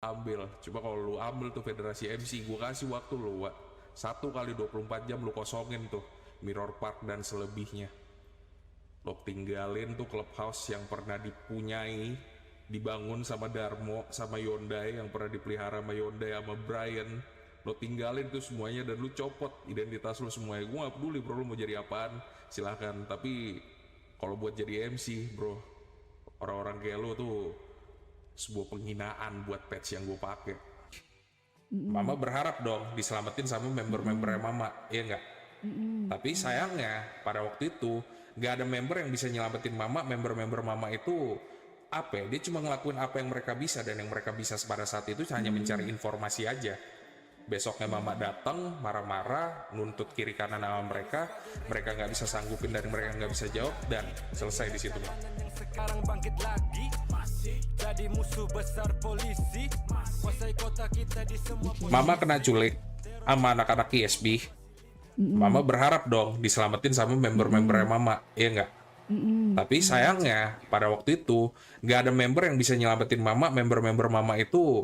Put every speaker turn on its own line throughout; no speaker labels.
ambil. Coba kalau lu ambil tuh Federasi MC, gue kasih waktu lu, Wak. 1 kali 24 jam lu kosongin tuh Mirror Park dan selebihnya. Lo tinggalin tuh clubhouse yang pernah dipunyai, dibangun sama Darmo, sama Yondai, yang pernah dipelihara sama Yondai sama Brian. Lo tinggalin tuh semuanya dan lu copot identitas lo semuanya. Gue gak peduli bro, lo mau jadi apaan silahkan. Tapi kalau buat jadi MC bro, orang-orang kayak lo tuh sebuah penghinaan buat patch yang gue pakai. Mama berharap dong diselamatin sama member-membernya Mama, iya nggak? Tapi sayangnya pada waktu itu nggak ada member yang bisa nyelamatin Mama. Member-member Mama itu apa ya? Dia cuma ngelakuin apa yang mereka bisa, dan yang mereka bisa pada saat itu hanya mencari informasi aja. Besoknya Mama datang marah-marah, nuntut kiri kanan sama mereka nggak bisa sanggupin dan mereka nggak bisa jawab, dan selesai di situ.
Sekarang bangkit lagi, masih jadi musuh besar polisi, kuasai kota kita di semua posisi.
Mama kena culik sama anak-anak ISB. Mama berharap dong diselamatin sama member-membernya Mama, iya nggak? Tapi sayangnya pada waktu itu nggak ada member yang bisa nyelamatin Mama. Member-member Mama itu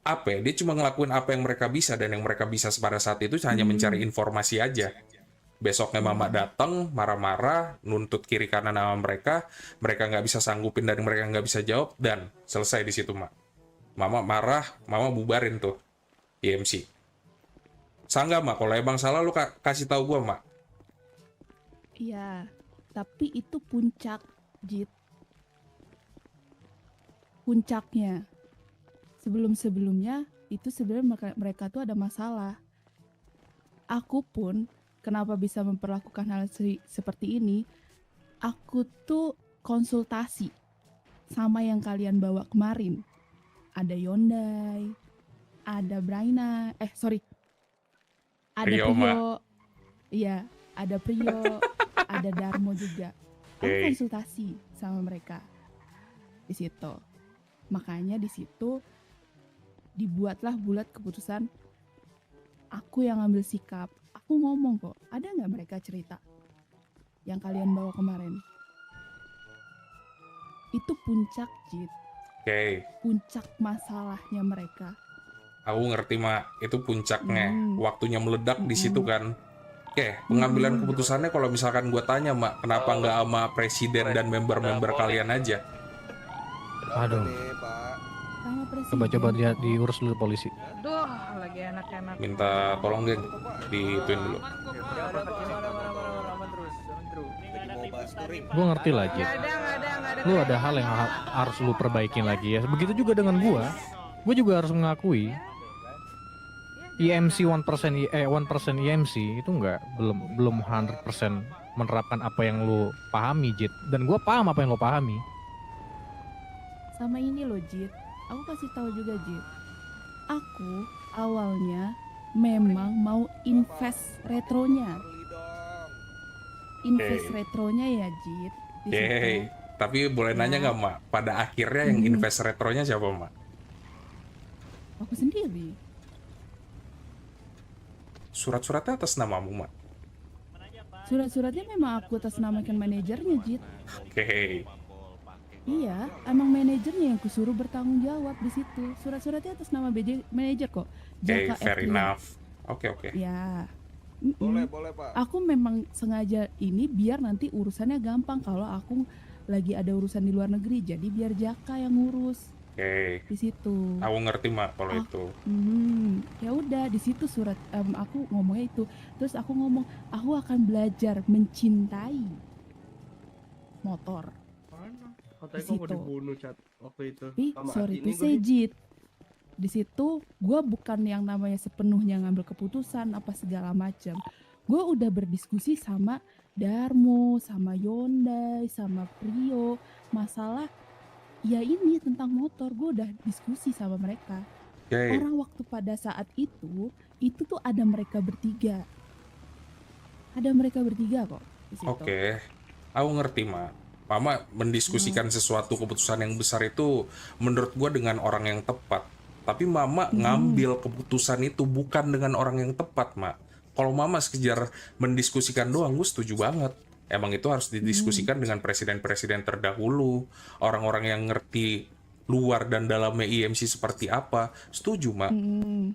apa ya? Dia cuma ngelakuin apa yang mereka bisa, dan yang mereka bisa pada saat itu hanya mencari informasi aja. Besoknya Mama datang marah-marah, nuntut kiri kanan sama mereka nggak bisa sanggupin dan mereka nggak bisa jawab, dan selesai di situ, Mak. Mama marah, Mama bubarin tuh IMC. Sangga, Mak, kalau emang salah lu kasih tahu gua, Mak.
Iya, tapi itu puncak, Jit. Puncaknya. Sebelum-sebelumnya itu sebenarnya mereka tuh ada masalah. Aku pun kenapa bisa memperlakukan hal seperti ini, aku tuh konsultasi sama yang kalian bawa kemarin. Ada Yondai, ada Braina, ada
Rio, Mak.
Priyo. Iya, ada Priyo, ada Darmo juga. Aku
Oke.
konsultasi sama mereka di situ. Makanya di situ dibuatlah bulat keputusan. Aku yang ngambil sikap. Aku ngomong kok, ada nggak mereka cerita yang kalian bawa kemarin? Itu puncak, Jit.
Oke,
Puncak masalahnya mereka.
aku ngerti, Mak. Itu puncaknya. Waktunya meledak di situ kan. Oke, pengambilan keputusannya kalau misalkan gue tanya, Mak, kenapa nggak sama presiden dan member-member kalian aja?
Aduh,
Sama presiden.
coba-coba dia diurus dulu polisi.
Duh, lagi enak-enak.
Minta tolong, geng, dituin dulu.
Gue ngerti lah, Jit.
Nggak ada.
Lu ada hal yang harus lu perbaikin lagi ya. Begitu juga dengan gue juga harus mengakui IMC 1% IMC itu belum 100% menerapkan apa yang lu pahami, Jit. Dan gue paham apa yang lu pahami.
Sama ini loh, Jit. Aku kasih tahu juga, Jit. Aku awalnya memang mau invest retronya. Invest retronya ya, Jit. Di
Oke,
situ.
tapi boleh nanya nggak, Mak? Pada akhirnya yang invest retronya siapa, Mak?
Aku sendiri.
Surat-suratnya atas namamu, Mak?
Surat-suratnya memang aku atas namakan manajernya, Jit.
Oke,
Iya, emang manajernya yang kusuruh bertanggung jawab di situ. Surat-suratnya atas nama manajer kok.
oke,
Jaka
fair
F3.
enough. Oke.
Ya.
Boleh Pak.
Aku memang sengaja ini biar nanti urusannya gampang kalau aku lagi ada urusan di luar negeri. Jadi biar Jaka yang ngurus
Oke,
di situ.
aku ngerti, Mak, kalau
Ah.
itu.
Ya udah di situ surat aku ngomongnya itu. Terus aku ngomong aku akan belajar mencintai motor.
Katanya
Di
kok mau
situ.
dibunuh Cat waktu itu.
Tapi
Sama
sorry
ini
to
gue
say, Jit, di situ gue bukan yang namanya sepenuhnya ngambil keputusan apa segala macam. Gue udah berdiskusi sama Darmo, sama Yondai, sama Priyo, masalah ya ini tentang motor. Gue udah diskusi sama mereka.
Oke,
Orang waktu pada saat itu tuh ada mereka bertiga. Ada mereka bertiga kok di situ.
oke. Aku ngerti, Mak. Mama mendiskusikan sesuatu keputusan yang besar itu menurut gua dengan orang yang tepat. Tapi Mama ngambil keputusan itu bukan dengan orang yang tepat, Mak. Kalau Mama sekedar mendiskusikan doang, gue setuju banget. Emang itu harus didiskusikan dengan presiden-presiden terdahulu, orang-orang yang ngerti luar dan dalamnya IMC seperti apa, setuju Mak.
Mm,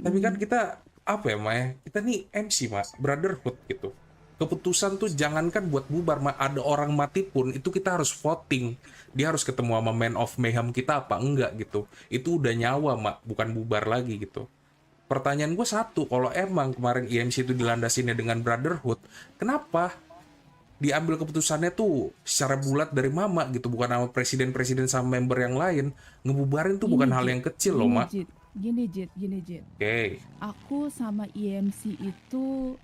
Tapi kan
mm,
kita apa ya Mak ya? Kita nih MC Mak, brotherhood gitu. Keputusan tuh jangankan buat bubar Mak, ada orang mati pun itu kita harus voting. Dia harus ketemu sama man of mayhem kita apa enggak gitu. Itu udah nyawa Mak, bukan bubar lagi gitu. Pertanyaan gue satu, kalau emang kemarin IMC itu dilandasinnya dengan brotherhood, kenapa diambil keputusannya tuh secara bulat dari Mama gitu, bukan sama presiden-presiden sama member yang lain? Ngebubarin tuh bukan hal
Jit.
yang kecil loh Mak.
Gini Jit.
Oke.
Aku sama IMC itu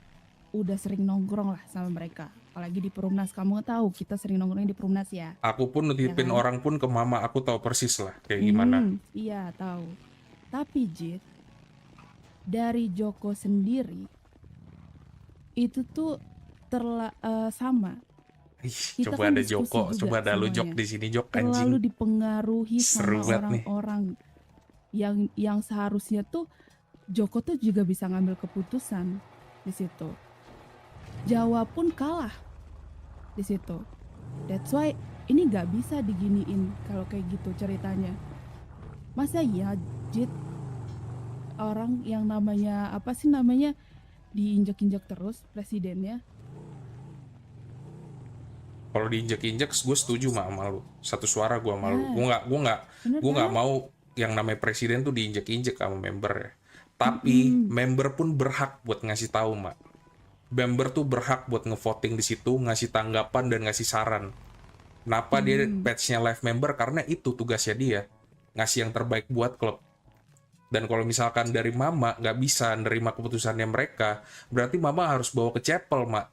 udah sering nongkrong lah sama mereka. Apalagi di Perumnas, kamu tahu kita sering nongkrong di Perumnas ya.
Aku pun nitipin
Ya kan?
orang pun ke Mama, aku tahu persis lah kayak gimana.
Iya tahu. Tapi Jit, dari Joko sendiri itu tuh sama.
Ih,
Kita
coba
kan
ada
diskusi
Joko,
juga
coba ada lu Jok
semuanya.
di sini Jok
Terlalu
anjing.
dipengaruhi
Seru
sama
banget nih.
orang-orang yang seharusnya tuh Joko tuh juga bisa ngambil keputusan di situ. Jawa pun kalah di situ. That's why ini nggak bisa diginiin kalau kayak gitu ceritanya. Masa ya Jit, orang yang namanya apa sih namanya diinjek-injek terus presidennya?
Kalau diinjek-injek, gue setuju sama lu. Satu suara gue sama lu.
Nah, bener
Gue nggak
kan?
mau yang namanya presiden tuh diinjek-injek sama member ya. Tapi member pun berhak buat ngasih tahu Mak. Member tuh berhak buat ngevoting di situ, ngasih tanggapan dan ngasih saran. Kenapa dia patch-nya live member? Karena itu tugasnya dia, ngasih yang terbaik buat klub. Dan kalau misalkan dari Mama nggak bisa nerima keputusannya mereka, berarti Mama harus bawa ke chapel Mak.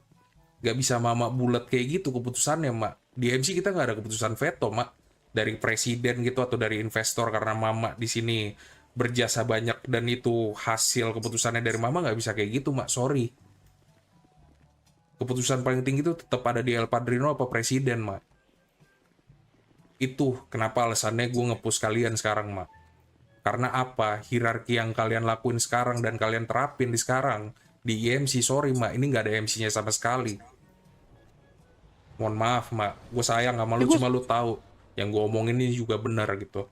Gak bisa Mama bulat kayak gitu keputusannya Mak. Di MC kita nggak ada keputusan veto Mak, dari presiden gitu atau dari investor, karena Mama di sini berjasa banyak dan itu hasil keputusannya dari Mama. Nggak bisa kayak gitu Mak, sorry. Keputusan paling tinggi itu tetap ada di El Padrino apa presiden Mak. Itu kenapa alasannya gue nge-push kalian sekarang Mak. Karena apa? Hierarki yang kalian lakuin sekarang dan kalian terapin di sekarang di IMC, sorry Mak, ini nggak ada MC-nya sama sekali. Mohon maaf Mak, gue sayang sama lu, cuma lu tahu yang gue omongin ini juga benar gitu.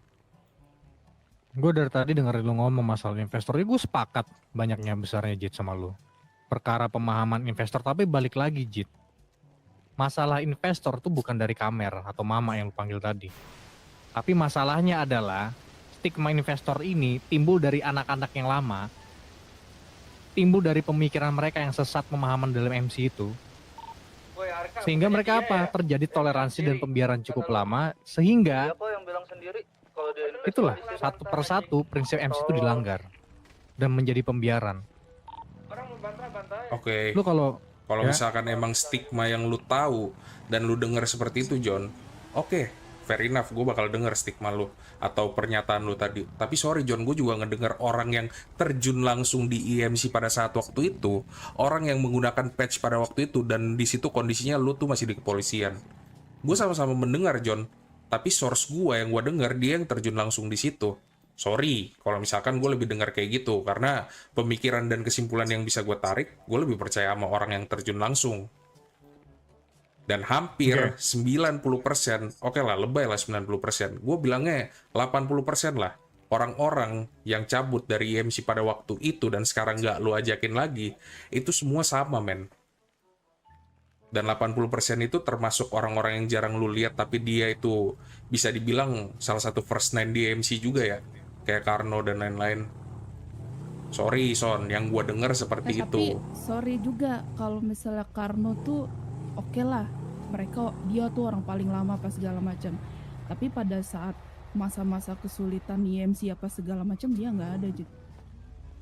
Gue dari tadi dengerin lu ngomong masalah investor, ya gue sepakat banyaknya besarnya Jit sama lu. Perkara pemahaman investor, tapi balik lagi Jit. Masalah investor tuh bukan dari Kamer atau Mama yang lu panggil tadi. Tapi masalahnya adalah stigma investor ini timbul dari anak-anak yang lama, timbul dari pemikiran mereka yang sesat pemahaman dalam MC itu. Sehingga mereka apa? Terjadi toleransi dan pembiaran cukup lama, sehingga itulah satu persatu prinsip MC itu dilanggar dan menjadi pembiaran.
Oke.
Lu kalau
Kalau
ya,
misalkan emang stigma yang lu tahu dan lu denger seperti itu John, oke, fair enough, gue bakal denger stigma lu atau pernyataan lu tadi. Tapi sorry John, gue juga ngedenger orang yang terjun langsung di IMC pada saat waktu itu, orang yang menggunakan patch pada waktu itu, dan di situ kondisinya lu tuh masih di kepolisian. Gue sama-sama mendengar John, tapi source gue yang gue denger dia yang terjun langsung di situ. Sorry, kalau misalkan gue lebih dengar kayak gitu, karena pemikiran dan kesimpulan yang bisa gue tarik, gue lebih percaya sama orang yang terjun langsung. Dan hampir 90%, oke lah, lebay lah 90%, gue bilangnya 80% lah, orang-orang yang cabut dari IMC pada waktu itu dan sekarang nggak lu ajakin lagi, itu semua sama men. Dan 80% itu termasuk orang-orang yang jarang lu lihat, tapi dia itu bisa dibilang salah satu first nine di IMC juga ya. Kayak Karno dan lain-lain. Sorry Son, yang gue denger seperti
Tapi
itu.
sorry juga kalau misalnya Karno tuh oke lah, dia tuh orang paling lama apa segala macam. Tapi pada saat masa-masa kesulitan IMC apa segala macam dia nggak ada.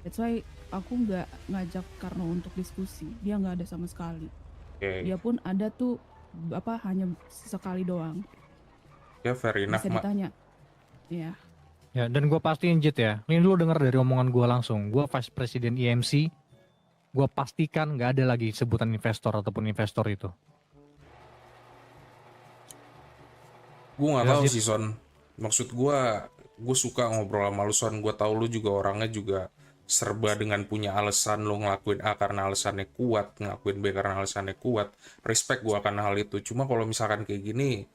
That's why aku nggak ngajak Karno untuk diskusi. Dia nggak ada sama sekali.
Oke.
Dia pun ada tuh hanya sekali doang.
Ya fair enough
Bisa
Mak.
ditanya. Ya.
ya, dan gue pastiin Jit ya, ini lu denger dari omongan gue langsung, gue vice presiden IMC, gue pastikan nggak ada lagi sebutan investor ataupun investor itu.
Gue nggak
Ya,
tahu
Jit.
sih Son. Maksud gue suka ngobrol sama lu Son. Gue tahu lu juga orangnya juga serba dengan punya alasan, lu ngelakuin A karena alasannya kuat, ngelakuin B karena alasannya kuat. Respect gue akan hal itu. Cuma kalau misalkan kayak gini,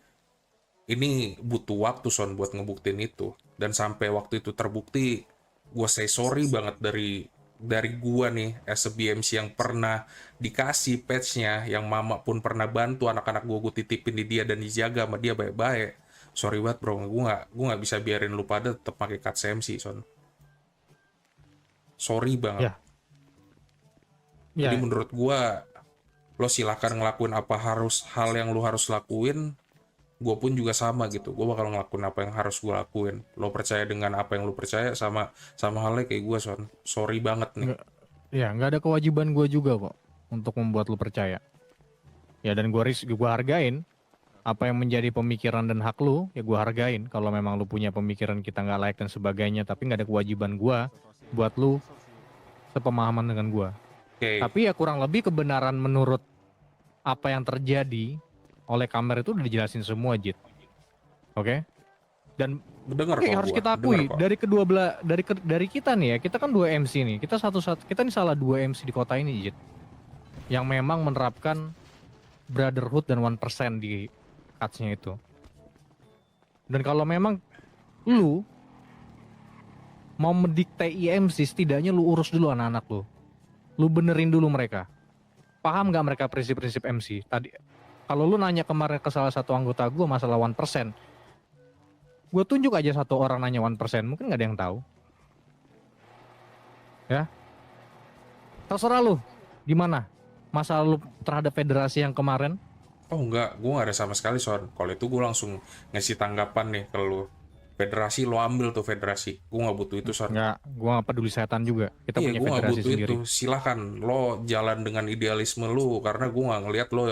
ini butuh waktu Son buat ngebuktiin itu. Dan sampai waktu itu terbukti, gue say sorry banget dari gue nih as a BMC yang pernah dikasih patch-nya, yang mama pun pernah bantu anak-anak gue titipin di dia dan dijaga sama dia baik-baik. Sorry banget bro, gue nggak bisa biarin lu pada tetap pakai cut CMC Son. Sorry banget.
Ya. Ya,
Jadi menurut gue, lo silahkan ngelakuin hal yang lo harus lakuin. Gue pun juga sama gitu, gue bakal ngelakuin apa yang harus gue lakuin. Lo percaya dengan apa yang lo percaya, sama halnya kayak gue Son. Sorry banget nih.
nggak ada kewajiban gue juga kok untuk membuat lu percaya. Ya dan gue hargain apa yang menjadi pemikiran dan hak lu, ya gue hargain. Kalau memang lu punya pemikiran kita nggak layak dan sebagainya, tapi nggak ada kewajiban gue buat lu sepemahaman dengan gue.
Oke.
Tapi ya kurang lebih kebenaran menurut apa yang terjadi oleh kamera itu udah dijelasin semua, Jit. Oke? Dan
Dengar
oke,
kok
harus
gua,
kita
denger
akui
kok.
dari kedua belah dari kita nih ya, kita kan 2 MC nih. Kita kita nih salah 2 MC di kota ini, Jit. Yang memang menerapkan brotherhood dan 1% di cuts-nya itu. Dan kalau memang lu mau mendikte IMC, setidaknya lu urus dulu anak-anak lu. Lu benerin dulu mereka. Paham nggak mereka prinsip-prinsip MC? Tadi kalau lu nanya kemarin ke salah satu anggota gue masalah 1%, gue tunjuk aja satu orang nanya 1%, mungkin nggak ada yang tahu. Ya, terserah lu. Gimana? Masalah lu terhadap federasi yang kemarin?
Oh enggak, gue gak ada sama sekali Son. Kalau itu gue langsung ngasih tanggapan nih ke lu. Federasi lo ambil tuh federasi. Gue gak butuh itu Son.
Nggak, gue nggak peduli setan juga. Kita
Iya,
punya
gue gak
federasi
butuh
sendiri.
itu. Silahkan lo jalan dengan idealisme lu, karena gue gak ngeliat lo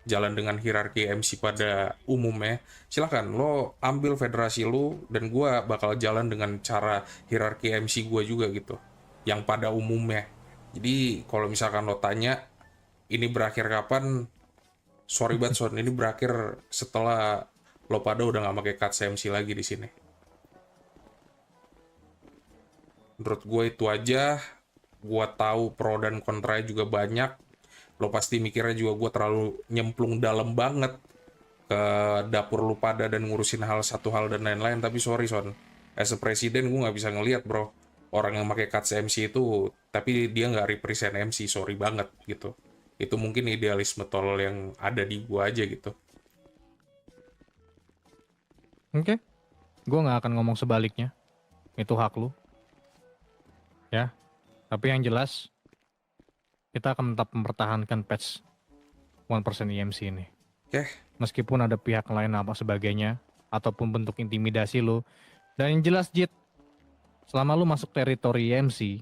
jalan dengan hierarki MC pada umumnya. Silahkan lo ambil federasi lu, dan gue bakal jalan dengan cara hierarki MC gue juga gitu, yang pada umumnya. Jadi kalau misalkan lo tanya ini berakhir kapan, sorry banget Son, ini berakhir setelah lo pada udah gak pakai cut CMC lagi di sini. Menurut gue itu aja. Gue tahu pro dan kontra juga banyak. Lo pasti mikirnya juga gue terlalu nyemplung dalam banget ke dapur lo pada dan ngurusin satu hal dan lain-lain. Tapi sorry Son, as a presiden gue nggak bisa ngelihat bro orang yang pakai cut MC itu tapi dia nggak represent MC. Sorry banget gitu. Itu mungkin idealisme tolol yang ada di gue aja gitu.
Oke. Gue nggak akan ngomong sebaliknya. Itu hak lu. Ya. Tapi yang jelas, kita akan tetap mempertahankan patch 1% IMC ini.
Oke.
Meskipun ada pihak lain apa sebagainya, ataupun bentuk intimidasi lu. Dan yang jelas, Jit, selama lu masuk teritori IMC,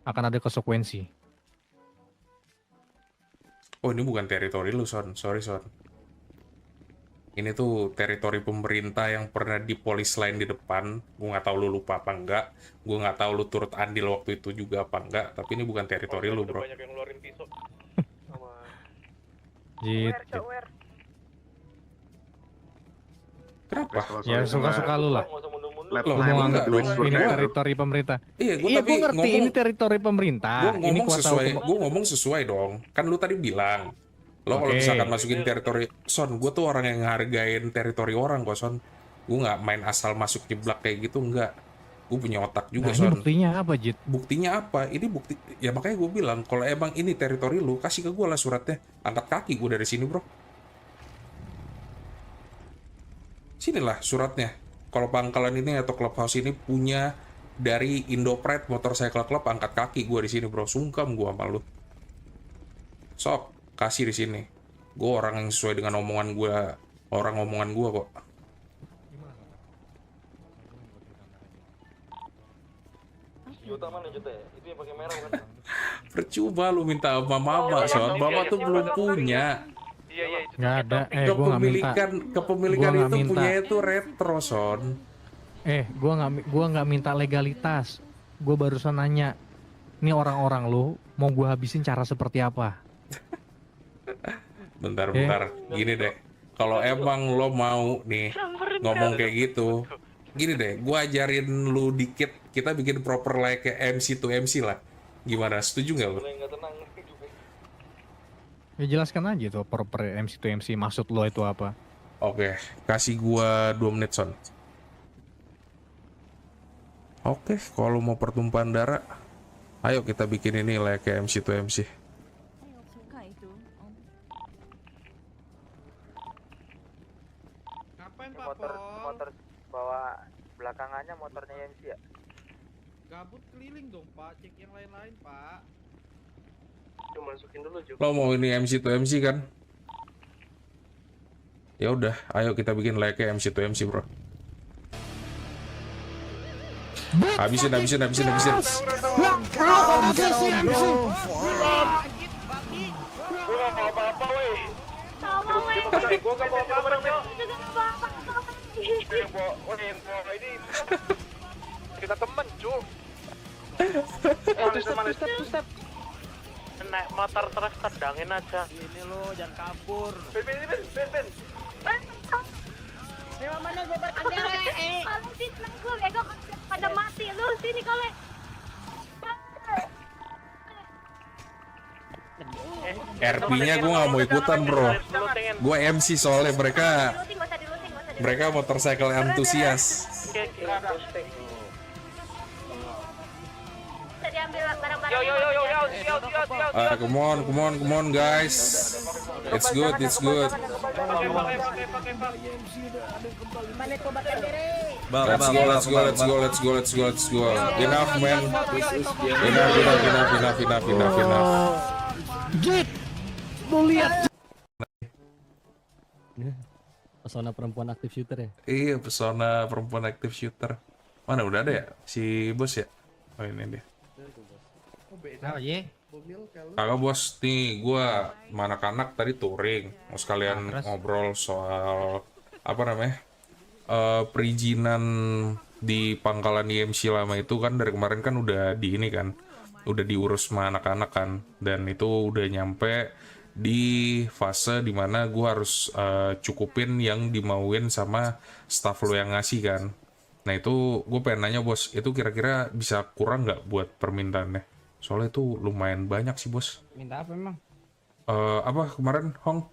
akan ada konsekuensi.
Oh ini bukan teritori lu Son, sorry Son. Ini tuh teritori pemerintah yang pernah di polis lain di depan. Gue nggak tahu lu lupa apa enggak. Gue nggak tahu lu turut andil waktu itu juga apa enggak. Tapi ini bukan teritori lu bro.
Banyak yang ngeluarin pisau.
Jit, Jit.
Kenapa?
Ya suka-suka lu lah.
Lab
Loh,
Lu
enggak
mau anggap
dong.
ini teritori pemerintah.
Iya, gue
Iya,
tapi
gue ngerti
ngomong,
ini teritori pemerintah.
gue
Ini
ngomong
kuasa
sesuai,
hukum.
gue ngomong sesuai dong. Kan lu tadi bilang, lo kalau
Oke.
misalkan masukin teritori, Son, gue tuh orang yang ngehargain teritori orang kok Son. Gue nggak main asal masuk jeblak kayak gitu, enggak. Gue punya otak juga
Nah, ini
Son.
buktinya apa, Jit?
Buktinya apa? Ini bukti, ya makanya gue bilang, kalau emang ini teritori lu, kasih ke gue lah suratnya. Angkat kaki gue dari sini bro. Sinilah suratnya. Kalau pangkalan ini atau clubhouse ini punya dari Indopride Motorcycle Club, angkat kaki gue di sini bro. Sungkem gue sama lu. Sok, kasih di sini. Gue orang yang sesuai dengan omongan gue, omongan gue kok.
Juta mana juta ya? Itu yang pakai merah kan?
Percuma lu minta sama mama, Son. Mama tuh belum punya.
Iya iya itu.
Nggak ada. Gue nggak minta.
Kepemilikan
Gua nggak
itu
minta.
punya itu retro, Son.
Gue nggak minta legalitas. Gue barusan nanya, ini orang-orang lu mau gue habisin cara seperti apa?
Bentar. Gini deh. Kalau emang lo mau nih ngomong kayak gitu, gini deh, gua ajarin lu dikit, kita bikin proper like kayak MC to MC lah. Gimana? Setuju nggak lu?
Mulai nggak tenang.
Ya jelaskan aja tuh proper MC to MC, maksud lo itu apa?
Oke, kasih gua 2 menit son. Oke, kalau mau pertumpahan darah, ayo kita bikin ini lah kayak MC to MC.
Ngapain Pak
Motor
Pol?
bawa belakangannya motornya MC ya?
Gabut keliling dong Pak, cek yang lain-lain Pak.
Masukin dulu juga.
Lo mau ini MC to MC kan? Ya udah, ayo kita bikin layaknya MC to MC, bro. Habisin.
Kita temen, cu. Step. Naik motor terus tendangin aja.
Ini lo jangan kabur.
Ben.
Lima mana gue berkendara?
Kalau sih seneng gue bego pada mati lu sini kole.
RP-nya gue nggak mau ikutan, bro. Gue MC soalnya mereka motorcycle antusias.
Bisa diambil barang-barang.
Come on, guys. It's good.
Mana gue berkendara?
Let's go. Enough, man. Enough.
Pesona perempuan aktif shooter ya?
Iya, pesona perempuan aktif shooter. Mana udah ada ya? Si bos ya? Oh, ini dia.
Oh iya.
Kakak bos, nih gua sama anak-anak tadi touring. Mau sekalian ngobrol soal apa namanya? Perizinan di pangkalan IMC lama itu kan dari kemarin kan udah di ini kan. Udah diurus sama anak-anak kan. Dan itu udah nyampe di fase dimana gue harus cukupin yang dimauin sama staff lo yang ngasih kan. Nah itu gue pengen nanya bos, itu kira-kira bisa kurang nggak buat permintaannya? Soalnya itu lumayan banyak sih bos.
Minta apa emang?
Apa kemarin Hong?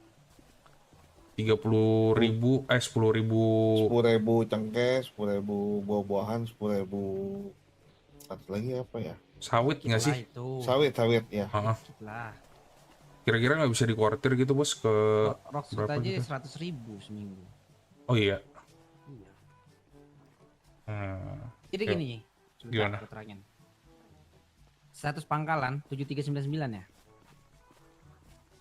30.000, 10.000.
10.000 cengkeh, 10.000 buah-buahan, 10.000 satu lagi apa ya?
Sawit nggak sih?
Sawit ya.
Lah.
Kira-kira nggak bisa dikuartir gitu bos ke
Rocksuit
berapa
aja
gitu?
100.000 seminggu.
Oh iya.
Iya. Jadi
Oke.
gini,
Gimana?
aku terangin. Status pangkalan 7399 ya?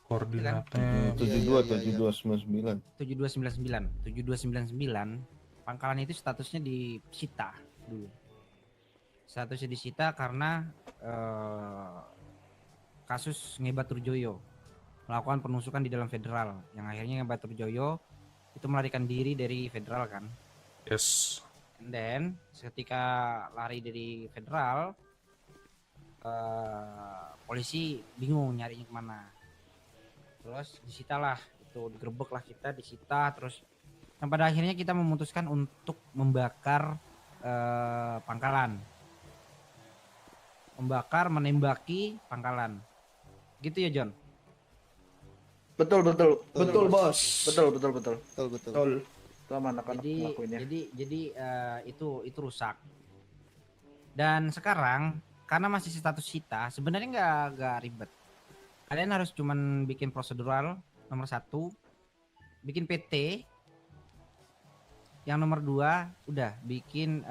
Koordinatnya
7299.
7299 pangkalan itu statusnya disita dulu. Statusnya disita karena kasus Ngebat Turjoyo melakukan penusukan di dalam federal yang akhirnya Ngebat Turjoyo itu melarikan diri dari federal kan.
yes.
And then ketika lari dari federal polisi bingung nyarinya kemana. Terus disitalah itu, digerebek lah kita, disita terus. Dan pada akhirnya kita memutuskan untuk membakar pangkalan, menembaki pangkalan, gitu ya John?
Betul bos. Betul. Sama anak-anak
Jadi
ngelakuinnya.
itu rusak. Dan sekarang karena masih status sita, sebenarnya nggak ribet. Kalian harus cuman bikin prosedural nomor 1, bikin PT. Yang nomor 2 udah bikin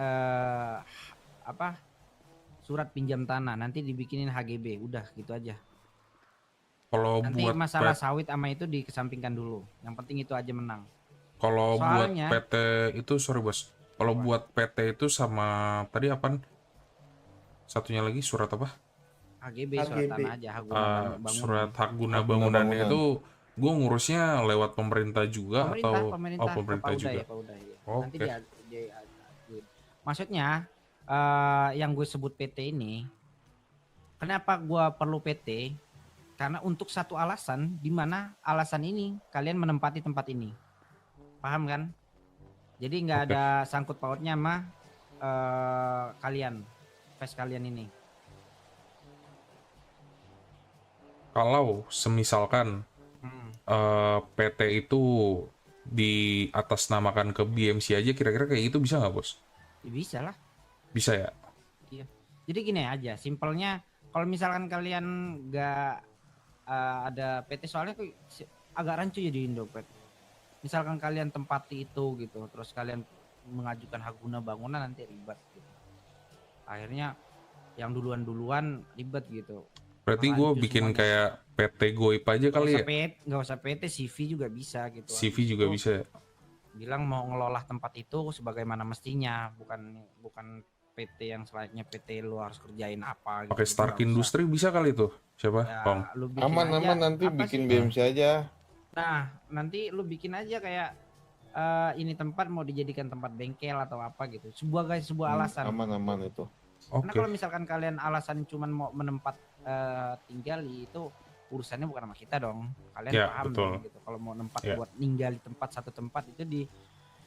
surat pinjam tanah, nanti dibikinin HGB, udah gitu aja.
Kalau
Nanti
buat
masalah sawit sama itu dikesampingkan dulu. Yang penting itu aja menang.
Kalau buat
Soalnya-
PT itu sorry bos. Kalau buat PT itu sama tadi apaan? Satunya lagi surat apa?
HGB surat tanah aja, hak guna bangunan.
Surat hak guna
Hak guna
bangunannya
bangunan.
itu gue ngurusnya lewat pemerintah juga atau
pemerintah
pemerintah
Pauda
juga.
ya, Pauda ya.
Oke.
Nanti dia maksudnya yang gue sebut PT ini, kenapa gue perlu PT? Karena untuk satu alasan, di mana alasan ini kalian menempati tempat ini, paham kan? Jadi nggak
Oke.
ada sangkut pautnya sama kalian, face kalian ini.
Kalau semisalkan PT itu di atas namakan ke BMC aja, kira-kira kayak gitu bisa nggak bos?
Ya, bisa lah.
Bisa ya?
Iya. Jadi gini aja, simpelnya kalau misalkan kalian nggak ada PT, soalnya tuh agak rancu ya di Indopet. Misalkan kalian tempati itu gitu, terus kalian mengajukan hak guna bangunan, nanti ribet gitu. Akhirnya yang duluan ribet gitu.
Berarti gue
Rancu
bikin
semuanya.
kayak PT Goip aja kali ya?
Nggak usah PT, CV juga bisa gitu.
CV
Habis
juga
itu
bisa ya?
bilang mau ngelola tempat itu sebagaimana mestinya, bukan PT yang selayaknya PT lu harus kerjain apa gitu.
Pakai
Jadi
Stark
nggak usah.
Industri bisa kali tuh? Siapa?
Ya,
Kong.
lu bikin
Aman
aja,
nanti
apa
bikin
sih?
BMC aja.
Nah, nanti lu bikin aja kayak ini tempat mau dijadikan tempat bengkel atau apa gitu. Sebuah alasan.
Aman itu.
Karena
Oke.
kalau misalkan kalian alasan cuman mau menempat tinggali, itu urusannya bukan sama kita dong. Kalian
Ya,
paham
betul.
dong gitu. Kalau mau nempat
Ya.
buat ninggali satu tempat itu di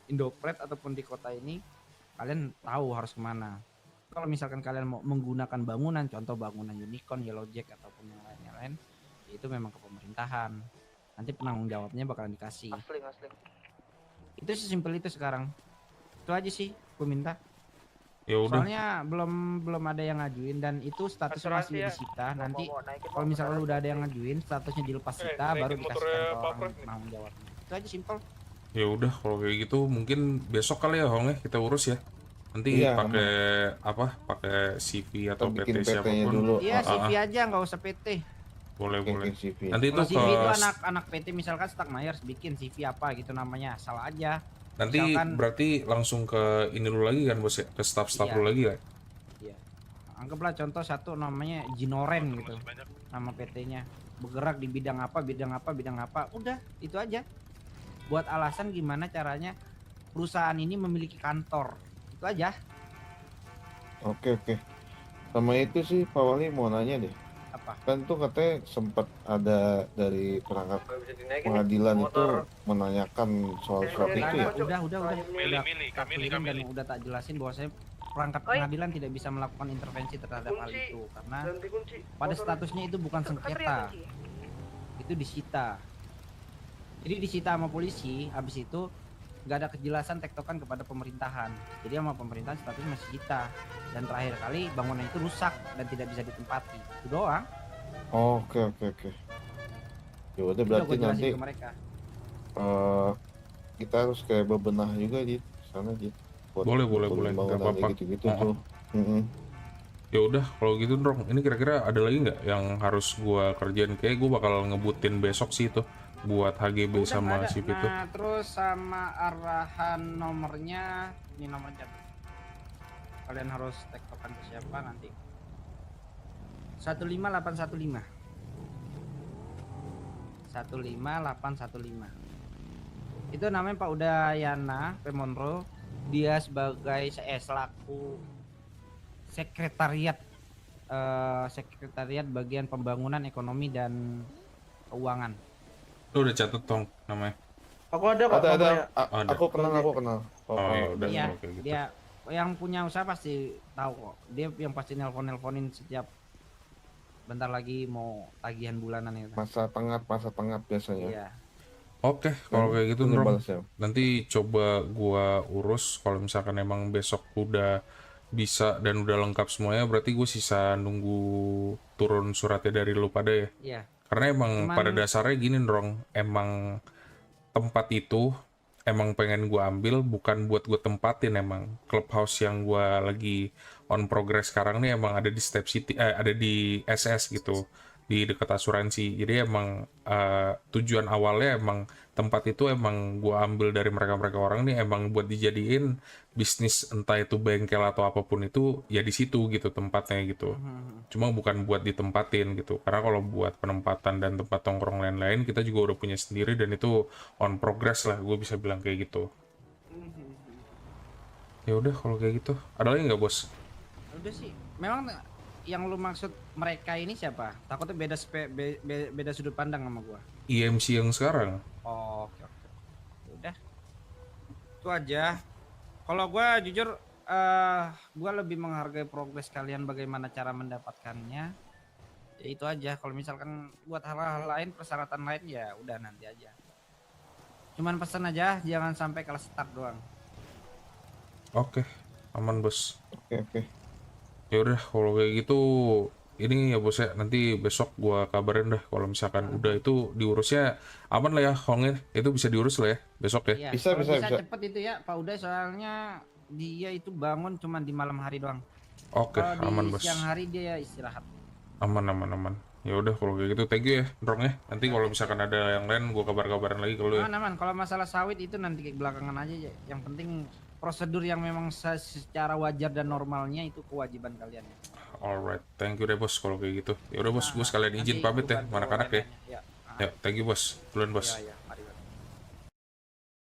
Indopret ataupun di kota ini, kalian tahu harus kemana. Kalau misalkan kalian mau menggunakan bangunan, contoh bangunan Unicorn, Yellow Jack ataupun yang lain-lain, itu memang ke pemerintahan. Nanti penanggung jawabnya bakalan dikasih.
Asli.
Itu sesimpel itu sekarang. Itu aja sih gue minta.
Ya udah.
Soalnya belum ada yang ngajuin, dan itu statusnya masih
Asuransi ya.
disita. Nanti
Naikin,
kalau
Bang.
misalnya udah ada yang ngajuin, statusnya dilepas sita, baru dikasihkan ke orang penanggung jawabnya. Itu aja simpel.
Ya udah kalau kayak gitu mungkin besok kali ya Hong ya kita urus ya. Nanti
Iya,
pakai apa? Pakai CV atau
Kita bikin
PT
PT-nya
siapapun.
dulu.
Iya,
Ah,
CV aja, nggak usah PT.
Boleh.
Bikin CV.
Nanti
Kalau
itu
CV itu
ke
anak PT, misalkan Stark Myers bikin CV apa gitu namanya, salah aja.
nanti
misalkan-
berarti langsung ke ini dulu lagi kan bos ya? Ke staff-staff
Iya.
dulu lagi ya?
Iya. Anggaplah contoh satu namanya Jinoren gitu. Nama PT-nya. Bergerak di bidang apa. Udah, itu aja. Buat alasan gimana caranya perusahaan ini memiliki kantor. Itu aja.
Oke. Sama itu sih Pak Wali mau nanya deh.
Apa?
Kan tuh katanya sempat ada dari perangkat
Bisa dinaikin nih.
pengadilan itu
Motor.
menanyakan soal surat itu ya.
Udah. Udah tak kirim dan udah tak jelasin bahwa saya perangkat pengadilan tidak bisa melakukan intervensi terhadap hal
Kunci.
itu karena
Ganti kunci.
pada
Motor.
statusnya itu bukan sengketa. Itu disita. Jadi disita sama polisi, habis itu nggak ada kejelasan tektokan kepada pemerintahan. Jadi sama pemerintahan statusnya masih disita. Dan terakhir kali bangunan itu rusak dan tidak bisa ditempati. Itu doang.
Oke. Ya udah
Itu
berarti
gua jelasin
nanti
ke mereka.
kita harus kayak bebenah juga di sana di.
Boleh, nggak apa-apa.
Gitu
Oh.
tuh. Mm-mm.
Ya udah kalau gitu Drong. Ini kira-kira ada lagi nggak yang harus gua kerjain? Kayak gua bakal ngebutin besok sih itu buat HGB
Udah
sama
nggak ada.
CV itu.
Nah, terus sama arahan nomornya, ini nomornya. Kalian harus tektokan ke siapa nanti. 15815. 15815. Itu namanya Pak Udayana Pemonro. Dia sebagai selaku sekretariat bagian pembangunan ekonomi dan keuangan.
Lu udah catet Tong namanya?
Aku ada kok
Ada.
nomornya.
Ada.
Aku kenal.
Oh ya udah
Iya,
kalau kayak gitu.
dia yang punya usaha pasti tahu kok. Dia yang pasti nelponin setiap bentar lagi mau tagihan bulanan itu.
Masa tengah biasanya.
Iya.
Oke, kalau kayak gitu
Ini
Drong.
balasnya.
Nanti coba gua urus kalau misalkan emang besok udah bisa dan udah lengkap semuanya, berarti gue sisa nunggu turun suratnya dari lu pada ya.
Iya.
Karena emang
Cuman-
pada dasarnya gini Drong, emang tempat itu emang pengen gua ambil bukan buat gue tempatin. Emang clubhouse yang gua lagi on progress sekarang nih emang ada di Step City, ada di SS gitu, di dekat asuransi. Jadi emang tujuan awalnya emang tempat itu emang gua ambil dari mereka orang nih emang buat dijadiin bisnis, entah itu bengkel atau apapun itu ya di situ gitu tempatnya gitu. Cuma bukan buat ditempatin gitu. Karena kalau buat penempatan dan tempat tongkrong lain-lain kita juga udah punya sendiri dan itu on progress lah, gue bisa bilang kayak gitu. Ya udah kalau kayak gitu. Ada lagi nggak bos?
Udah sih. Memang yang lu maksud mereka ini siapa? Takutnya beda sudut pandang sama gua.
IMC yang sekarang.
Oh, oke. Udah. Itu aja. Kalau gua jujur gua lebih menghargai progres kalian bagaimana cara mendapatkannya. Ya itu aja. Kalau misalkan buat hal-hal lain, persyaratan lain ya udah nanti aja. Cuman pesan aja jangan sampai kalah start doang.
Oke, aman bos.
Oke.
Ya udah kalau kayak gitu ini ya bos ya, nanti besok gua kabarin dah kalau misalkan udah itu diurusnya aman lah ya, Hongnya itu bisa diurus lah ya besok ya.
Iya,
Bisa,
kalau
bisa.
cepet itu ya Pak Uday, soalnya dia itu bangun cuman di malam hari doang.
Oke,
Kalau
aman
di
bos.
siang hari dia istirahat.
Aman. Ya udah kalau kayak gitu thank you ya, Drong ya. Nanti kalau misalkan ada yang lain gua kabar-kabaran lagi kalau ya.
Aman. Kalau masalah sawit itu nanti belakangan aja ya. Yang penting prosedur yang memang secara wajar dan normalnya itu kewajiban kalian ya.
Alright, thank you deh bos kalau kayak gitu. Ya udah bos, gue sekalian izin
Nanti
pamit ya,
gua bantu
anak-anak ya.
lain-lainnya. Ya.
Ya, thank you bos. Duluan bos.
Ya.